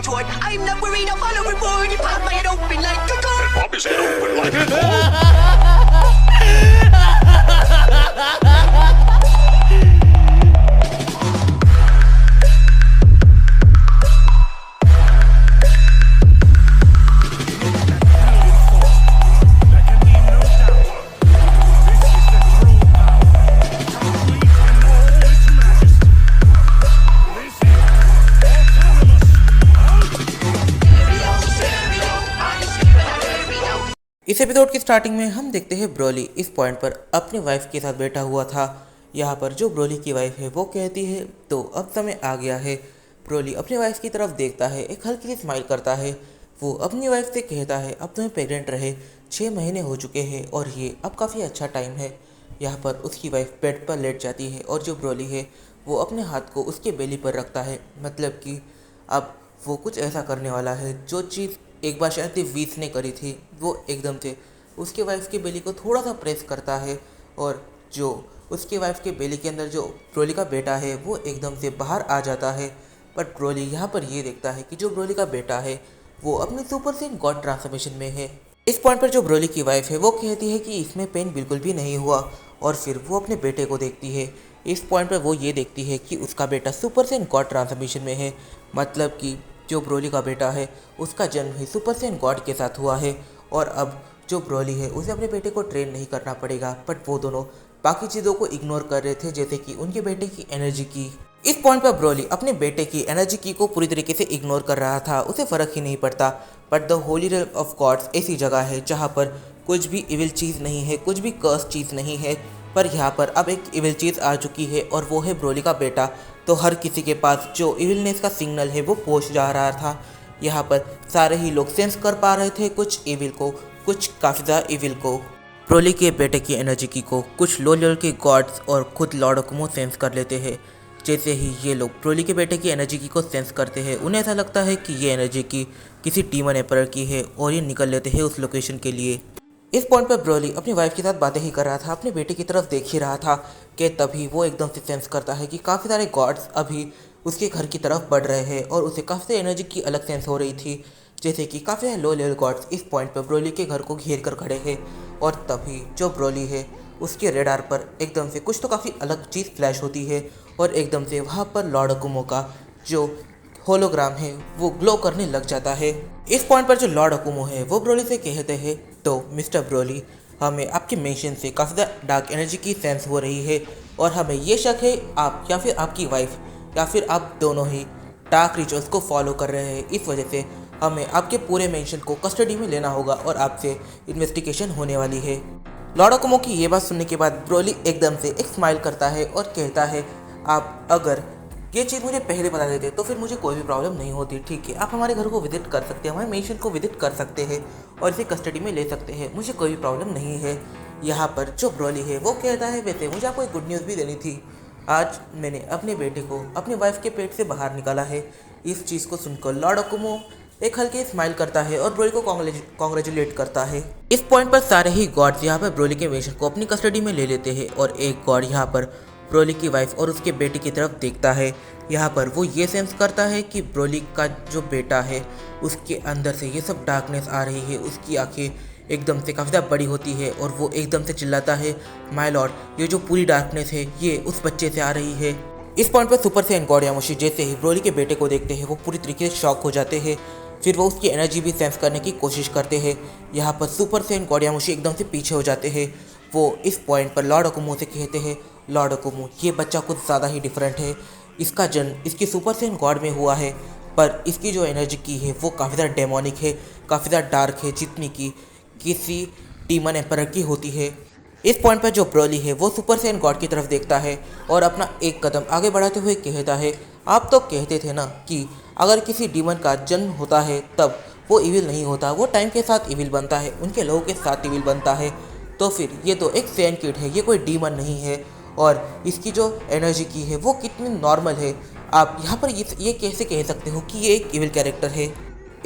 retort. I'm not worried, I'll follow reward. You pop my head open like a gun. And pop his head open like a door. इस episode की starting में हम देखते हैं Broly इस point पर अपनी वाइफ के साथ बैठा हुआ था। यहाँ पर जो ब्रोली की वाइफ है वो कहती है तो अब समय आ गया है। ब्रोली अपनी वाइफ की तरफ देखता है, एक हल्की सी स्माइल करता है। वो अपनी वाइफ से कहता है अब तुम्हें प्रेग्नेंट रहे 6 महीने हो चुके हैं और ये अब काफ़ी अच्छा टाइम है। यहाँ पर उसकी वाइफ बेड पर लेट जाती है और जो ब्रोली है वो अपने हाथ को उसके बेली पर रखता है, मतलब कि अब वो कुछ ऐसा करने वाला है जो चीज़ एक बार शायद वीस ने करी थी। वो एकदम से उसके वाइफ के बेली को थोड़ा सा प्रेस करता है और जो उसके वाइफ के बेली के अंदर जो ब्रोली का बेटा है वो एकदम से बाहर आ जाता है। बट ब्रोली यहाँ पर ये देखता है कि जो ब्रोली का बेटा है वो अपने सुपर सेन गॉड ट्रांसफॉर्मेशन में है। इस पॉइंट पर जो ब्रोली की वाइफ है वो कहती है कि इसमें पेन बिल्कुल भी नहीं हुआ और फिर वो अपने बेटे को देखती है। इस पॉइंट पर वो ये देखती है कि उसका बेटा सुपर सेन गॉड ट्रांसफॉर्मेशन में है, मतलब कि जो ब्रोली का बेटा है उसका जन्म ही सुपर सेन गॉड के साथ हुआ है और अब जो ब्रोली है उसे अपने बेटे को ट्रेन नहीं करना पड़ेगा। बट वो दोनों बाकी चीज़ों को इग्नोर कर रहे थे, जैसे कि उनके बेटे की एनर्जी की। इस पॉइंट पर ब्रोली अपने बेटे की एनर्जी की को पूरी तरीके से इग्नोर कर रहा था, उसे फ़र्क ही नहीं पड़ता। But the holy grail of gods ऐसी जगह है जहाँ पर कुछ भी इविल चीज़ नहीं है, कुछ भी कर्स चीज़ नहीं है। पर यहाँ पर अब एक इविल चीज़ आ चुकी है और वो है ब्रोली का बेटा। तो हर किसी के पास जो इविलनेस का सिग्नल है वो पहुँच जा रहा था। यहाँ पर सारे ही लोग सेंस कर पा रहे थे कुछ इविल को, कुछ काफ़ी ज़्यादा इविल को। ब्रोली के बेटे की एनर्जी की को कुछ लो लेवल के गॉड्स और खुद लॉर्ड ओकुमो सेंस कर लेते हैं। जैसे ही ये लोग ब्रोली के बेटे की एनर्जी की को सेंस करते हैं, उन्हें ऐसा लगता है कि ये एनर्जी की किसी डीमन एम्परर की है और ये निकल लेते हैं उस लोकेशन के लिए। इस पॉइंट पर ब्रोली अपनी वाइफ के साथ बातें ही कर रहा था, अपने बेटे की तरफ देख ही रहा था कि तभी वो एकदम से सेंस करता है कि काफ़ी सारे गॉड्स अभी उसके घर की तरफ बढ़ रहे हैं और उसे काफ़ी सारी एनर्जी की अलग सेंस हो रही थी। जैसे कि काफ़ी लो लेवल गॉड्स इस पॉइंट पर ब्रोली के घर को घेर कर खड़े हैं और तभी जो ब्रोली है उसके रेडार पर एकदम से कुछ तो काफ़ी अलग चीज़ फ्लैश होती है और एकदम से वहाँ पर लॉर्ड ओकुमो का जो होलोग्राम है वो ग्लो करने लग जाता है। इस पॉइंट पर जो लॉर्ड ओकुमो है वो ब्रोली से कहते हैं तो मिस्टर ब्रोली, हमें आपके मेंशन से काफ़ी ज़्यादा डार्क एनर्जी की सेंस हो रही है और हमें ये शक है आप या फिर आपकी वाइफ या फिर आप दोनों ही डार्क रिचुअल्स को फॉलो कर रहे हैं। इस वजह से हमें आपके पूरे मेंशन को कस्टडी में लेना होगा और आपसे इन्वेस्टिगेशन होने वाली है। लॉर्ड ओकुमो की ये बात सुनने के बाद ब्रोली एकदम से एक स्माइल करता है और कहता है आप अगर ये चीज़ मुझे पहले बता देते तो फिर मुझे कोई भी प्रॉब्लम नहीं होती। ठीक है, आप हमारे घर को विजिट कर सकते हैं, हमारे मेंशन को विजिट कर सकते हैं और इसे कस्टडी में ले सकते हैं, मुझे कोई भी प्रॉब्लम नहीं है। यहाँ पर जो ब्रोली है वो कहता है वैसे मुझे आपको एक गुड न्यूज़ भी देनी थी, आज मैंने अपने बेटे को अपनी वाइफ के पेट से बाहर निकाला है। इस चीज़ को सुनकर लॉर्ड ओकुमो एक हल्की स्माइल करता है और ब्रोली को कॉन्ग्रेचुलेट करता है। इस पॉइंट पर सारे ही गॉड्स यहाँ पर ब्रोली के मेंशन को अपनी कस्टडी में ले लेते हैं और एक गॉड यहाँ पर ब्रोली की वाइफ और उसके बेटे की तरफ देखता है। यहाँ पर वो ये सेंस करता है कि ब्रोली का जो बेटा है उसके अंदर से ये सब डार्कनेस आ रही है, उसकी आंखें एकदम से काफ़ी ज़्यादा बड़ी होती है और वो एकदम से चिल्लाता है माय लॉर्ड, ये जो पूरी डार्कनेस है ये उस बच्चे से आ रही है। इस पॉइंट पर सुपर सेन गॉड यामुशी जैसे ही ब्रोली के बेटे को देखते हैं वो पूरी तरीके से शॉक हो जाते हैं, फिर वो उसकी एनर्जी भी सेंस करने की कोशिश करते हैं। यहाँ पर सुपर सेन गॉड यामुशी एकदम से पीछे हो जाते हैं। वो इस पॉइंट पर लॉर्ड ओकुमो से कहते हैं लॉर्ड ओकुमो, ये बच्चा कुछ ज़्यादा ही डिफरेंट है, इसका जन्म इसकी सुपर सेन गॉड में हुआ है पर इसकी जो एनर्जी की है वो काफ़ी ज़्यादा डेमोनिक है, काफ़ी ज़्यादा डार्क है, जितनी की किसी डीमन एम्परर की होती है। इस पॉइंट पर जो ब्रोली है वो सुपर सेन गॉड की तरफ देखता है और अपना एक कदम आगे बढ़ाते हुए कहता है आप तो कहते थे ना कि अगर किसी डीमन का जन्म होता है तब वो इविल नहीं होता, वो टाइम के साथ इविल बनता है, उनके लोगों के साथ इविल बनता है। तो फिर ये तो एक सेन किड है, ये कोई डीमन नहीं है और इसकी जो एनर्जी की है वो कितनी नॉर्मल है, आप यहाँ पर ये कैसे कह सकते हो कि ये एक इविल कैरेक्टर है।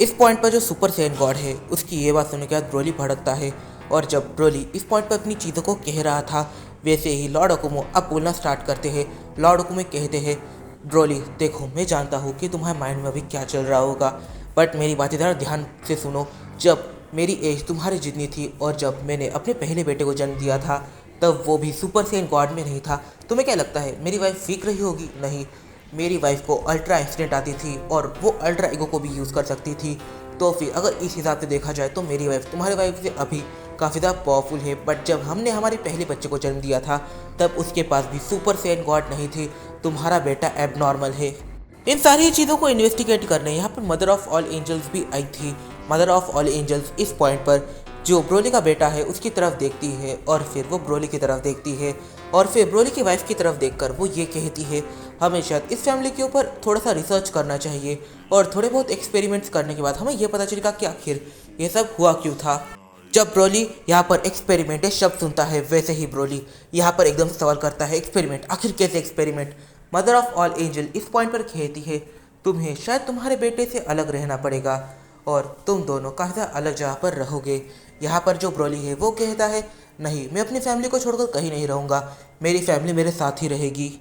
इस पॉइंट पर जो सुपर सेन गॉड है उसकी ये बात सुनने के बाद ब्रोली भड़कता है और जब ब्रोली इस पॉइंट पर अपनी चीज़ों को कह रहा था वैसे ही लॉर्ड ओकुमो अब बोलना स्टार्ट करते हैं। लॉर्ड ओकुमो कहते हैं ब्रोली देखो, मैं जानता हूँ कि तुम्हारे माइंड में अभी क्या चल रहा होगा, बट मेरी बातें ज़रा ध्यान से सुनो। जब मेरी एज तुम्हारी जितनी थी और जब मैंने अपने पहले बेटे को जन्म दिया था, तब वो भी सुपर सेन गॉड में नहीं था। तुम्हें क्या लगता है मेरी वाइफ वीक रही होगी? नहीं, मेरी वाइफ को अल्ट्रा इंस्टेंट आती थी और वो अल्ट्रा ईगो को भी यूज़ कर सकती थी। तो फिर अगर इस हिसाब से देखा जाए तो मेरी वाइफ तुम्हारी वाइफ से अभी काफ़ी ज़्यादा पावरफुल है। बट जब हमने हमारे पहले बच्चे को जन्म दिया था, तब उसके पास भी सुपर सेन गॉड नहीं थी। तुम्हारा बेटा एबनॉर्मल है। इन सारी चीज़ों को इन्वेस्टिगेट करने यहाँ पर मदर ऑफ ऑल एंजल्स भी आई थी। मदर ऑफ ऑल एंजल्स इस पॉइंट पर जो ब्रोली का बेटा है उसकी तरफ देखती है और फिर वो ब्रोली की तरफ देखती है और फिर ब्रोली की वाइफ की तरफ देखकर वो ये कहती है, हमें शायद इस फैमिली के ऊपर थोड़ा सा रिसर्च करना चाहिए और थोड़े बहुत एक्सपेरिमेंट्स करने के बाद हमें ये पता चलेगा कि आखिर ये सब हुआ क्यों था। जब ब्रोली यहाँ पर एक्सपेरिमेंट शब्द सुनता है, वैसे ही ब्रोली यहाँ पर एकदम सवाल करता है, एक्सपेरिमेंट? आखिर कैसे experiment? Mother of all angel इस पॉइंट पर कहती है, तुम्हें शायद तुम्हारे बेटे से अलग रहना पड़ेगा और तुम दोनों काफ़ी अलग जगह पर रहोगे। यहाँ पर जो ब्रोली है वो कहता है, नहीं, मैं अपनी फैमिली को छोड़कर कहीं नहीं रहूँगा, मेरी फैमिली मेरे साथ ही रहेगी।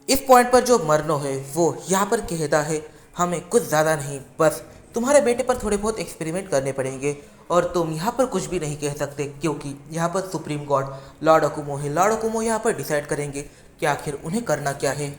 इस पॉइंट पर जो मरनो है वो यहाँ पर कहता है, हमें कुछ ज़्यादा नहीं, बस तुम्हारे बेटे पर थोड़े बहुत एक्सपेरिमेंट करने पड़ेंगे और तुम यहाँ पर कुछ भी नहीं कह सकते क्योंकि यहाँ पर सुप्रीम गॉड लॉर्ड अकुमो है। लॉर्ड अकुमो यहाँ पर डिसाइड करेंगे कि आखिर उन्हें करना क्या है।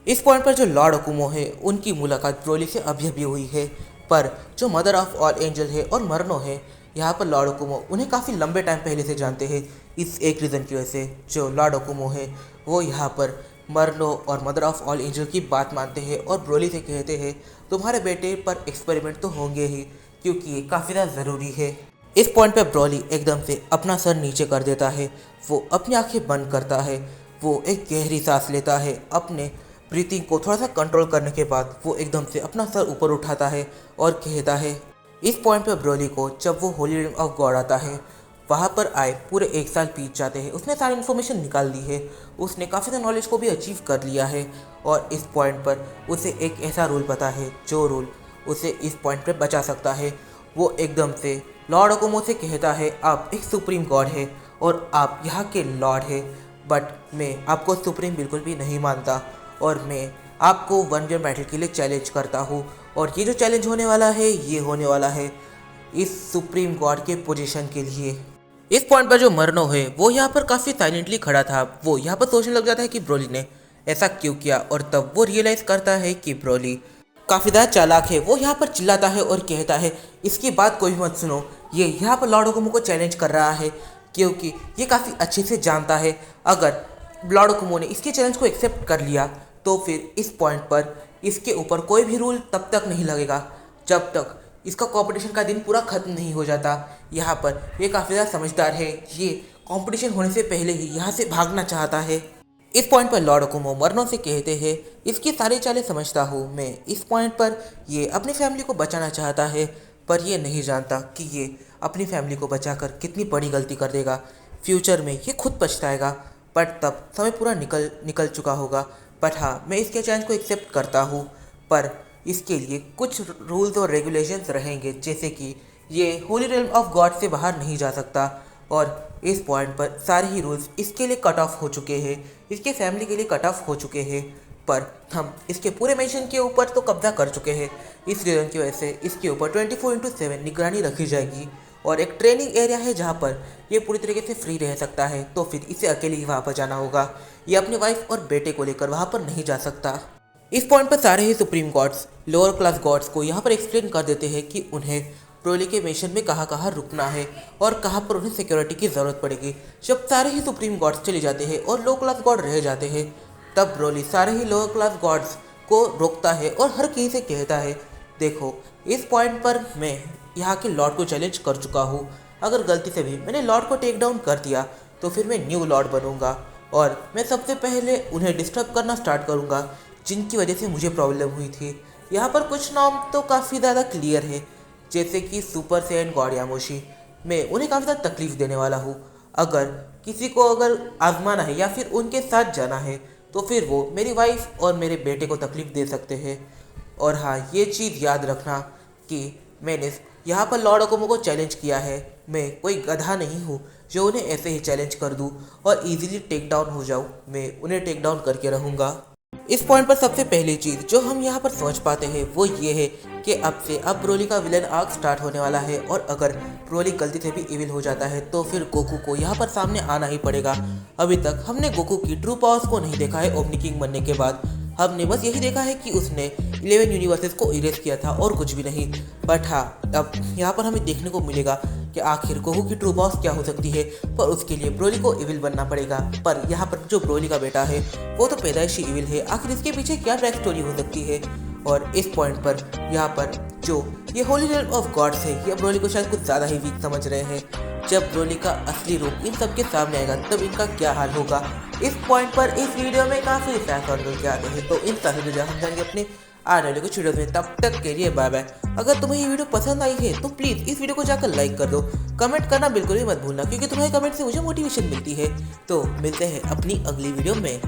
इस पॉइंट पर जो लॉर्ड अकुमो है उनकी मुलाकात ब्रोली से अभी अभी हुई है, पर जो मदर ऑफ ऑल एंजल है और मरनो है, यहाँ पर लॉर्ड अकुमो उन्हें काफ़ी लंबे टाइम पहले से जानते हैं। इस एक रीज़न की वजह से जो लॉर्ड अकुमो है वो यहाँ पर मरनो और मदर ऑफ ऑल एंजल की बात मानते हैं और ब्रोली से कहते हैं, तुम्हारे बेटे पर एक्सपेरिमेंट तो होंगे ही क्योंकि ये काफ़ी ज़्यादा ज़रूरी है। इस पॉइंट पर ब्रोली एकदम से अपना सर नीचे कर देता है, वो अपनी आंखें बंद करता है, वो एक गहरी सांस लेता है। अपने ब्रीथिंग को थोड़ा सा कंट्रोल करने के बाद वो एकदम से अपना सर ऊपर उठाता है और कहता है। इस पॉइंट पर ब्रोली को जब वो होली रिंग ऑफ गॉड आता है, वहाँ पर आए पूरे 1 साल बीत जाते हैं। उसने सारी इन्फॉर्मेशन निकाल दी है, उसने काफ़ी ज़्यादा नॉलेज को भी अचीव कर लिया है और इस पॉइंट पर उसे एक ऐसा रूल पता है जो रूल उसे इस पॉइंट पर बचा सकता है। वो एकदम से लॉर्ड अकुमो से कहता है, आप एक सुप्रीम गॉड है और आप यहाँ के लॉर्ड है, बट मैं आपको सुप्रीम बिल्कुल भी नहीं मानता और मैं आपको 1v1 बैटल के लिए चैलेंज करता हूँ और ये जो चैलेंज होने वाला है ये होने वाला है इस सुप्रीम गॉड के पोजीशन के लिए। इस पॉइंट पर जो मरनो है वो यहाँ पर काफ़ी साइलेंटली खड़ा था। वो यहाँ पर सोचने लग जाता है कि ब्रोली ने ऐसा क्यों किया और तब वो रियलाइज़ करता है कि ब्रोली काफ़ी ज़्यादा चालाक है। वो यहाँ पर चिल्लाता है और कहता है, इसकी बात कोई मत सुनो, ये यहाँ पर लॉर्ड अकुमो को चैलेंज कर रहा है क्योंकि ये काफ़ी अच्छे से जानता है अगर लॉर्ड अकुमो ने इसके चैलेंज को एक्सेप्ट कर लिया तो फिर इस पॉइंट पर इसके ऊपर कोई भी रूल तब तक नहीं लगेगा जब तक इसका कंपटीशन का दिन पूरा खत्म नहीं हो जाता। यहाँ पर ये काफ़ी ज़्यादा समझदार है, ये कंपटीशन होने से पहले ही यहाँ से भागना चाहता है। इस पॉइंट पर लॉर्ड अकुमो मरनो से कहते हैं, इसकी सारी चालें समझता हूँ मैं। इस पॉइंट पर ये अपनी फैमिली को बचाना चाहता है पर ये नहीं जानता कि ये अपनी फैमिली को बचाकर कितनी बड़ी गलती कर देगा। फ्यूचर में ये खुद पछताएगा बट तब समय पूरा निकल चुका होगा। बट हाँ, मैं इसके चैलेंज को एक्सेप्ट करता हूँ पर इसके लिए कुछ रूल्स और रेगुलेशंस रहेंगे, जैसे कि ये होली रेल्म ऑफ गॉड से बाहर नहीं जा सकता और इस पॉइंट पर सारे ही रूल्स इसके लिए कट ऑफ हो चुके हैं, इसके फैमिली के लिए कट ऑफ हो चुके हैं, पर हम इसके पूरे मिशन के ऊपर तो कब्जा कर चुके हैं। इस रीज़न की वजह से इसके ऊपर 24/7 निगरानी रखी जाएगी और एक ट्रेनिंग एरिया है जहाँ पर ये पूरी तरीके से फ्री रह सकता है। तो फिर इसे अकेले ही वहाँ पर जाना होगा, ये अपनी वाइफ और बेटे को लेकर वहाँ पर नहीं जा सकता। इस पॉइंट पर सारे ही supreme gods lower class gods को यहाँ पर एक्सप्लेन कर देते हैं कि उन्हें ब्रोली के मिशन में कहाँ कहाँ रुकना है और कहाँ पर उन्हें सिक्योरिटी की ज़रूरत पड़ेगी। जब सारे ही सुप्रीम गॉड्स चले जाते हैं और लो क्लास गॉड रह जाते हैं, तब ब्रोली सारे ही लोअर क्लास गॉड्स को रोकता है और हर किसी से कहता है, देखो इस पॉइंट पर मैं यहाँ के लॉर्ड को चैलेंज कर चुका हूँ, अगर गलती से भी मैंने लॉर्ड को टेक डाउन कर दिया तो फिर मैं न्यू लॉर्ड बनूंगा और मैं सबसे पहले उन्हें डिस्टर्ब करना स्टार्ट करूँगा जिनकी वजह से मुझे प्रॉब्लम हुई थी। यहाँ पर कुछ नाम तो काफ़ी ज़्यादा क्लियर है, जैसे कि सुपर सैयन गॉड यामोशी, मैं उन्हें काफ़ी ज़्यादा तकलीफ़ देने वाला हूँ। अगर किसी को अगर आजमाना है या फिर उनके साथ जाना है तो फिर वो मेरी वाइफ और मेरे बेटे को तकलीफ़ दे सकते हैं। और हाँ, ये चीज़ याद रखना कि मैंने यहाँ पर लॉर्ड अकुमो को चैलेंज किया है, मैं कोई गधा नहीं हूँ जो उन्हें ऐसे ही चैलेंज कर दूँ और इजीली टेक डाउन हो जाऊँ। मैं उन्हें टेक डाउन करके रहूँगा। इस पॉइंट पर सबसे पहली चीज जो हम यहाँ पर समझ पाते हैं वो ये है कि अब ब्रोली का विलन आर्क स्टार्ट होने वाला है और अगर ब्रोली गलती से भी इविल हो जाता है तो फिर गोकू को यहाँ पर सामने आना ही पड़ेगा। अभी तक हमने गोकू की ट्रू पावर्स को नहीं देखा है ओमनी किंग बनने के बाद। हमने बस यही देखा है कि उसने 11 यूनिवर्सेस को इरेज किया था और कुछ भी नहीं। बट हाँ, अब यहाँ पर हमें देखने को मिलेगा कि आखिर गोकू की ट्रू पावर्स क्या हो सकती है, पर उसके लिए ब्रोली को इविल बनना पड़ेगा। पर यहाँ पर जो ब्रोली का बेटा है वो तो पैदाइशी इविल है, आखिर इसके पीछे क्या बैक स्टोरी हो सकती है। और इस पॉइंट पर यहाँ पर जो ये होली रेल्म ऑफ गॉड्स है ये ब्रोली को शायद कुछ ज़्यादा ही वीक समझ रहे हैं। जब ब्रोली का असली रूप इन सबके सामने आएगा तब इनका क्या हाल होगा। इस पॉइंट पर इस वीडियो में काफ़ी फैक्ट और क्या आते हैं, तो इन सारी वजह हम जाएंगे अपने आने वाले कुछ वीडियो में। तब तक के लिए बाय बाय। अगर तुम्हें ये वीडियो पसंद आई है तो प्लीज़ इस वीडियो को जाकर लाइक कर दो। कमेंट करना बिल्कुल भी मत भूलना, क्योंकि तुम्हारे कमेंट से मुझे मोटिवेशन मिलती है। तो मिलते हैं अपनी अगली वीडियो में।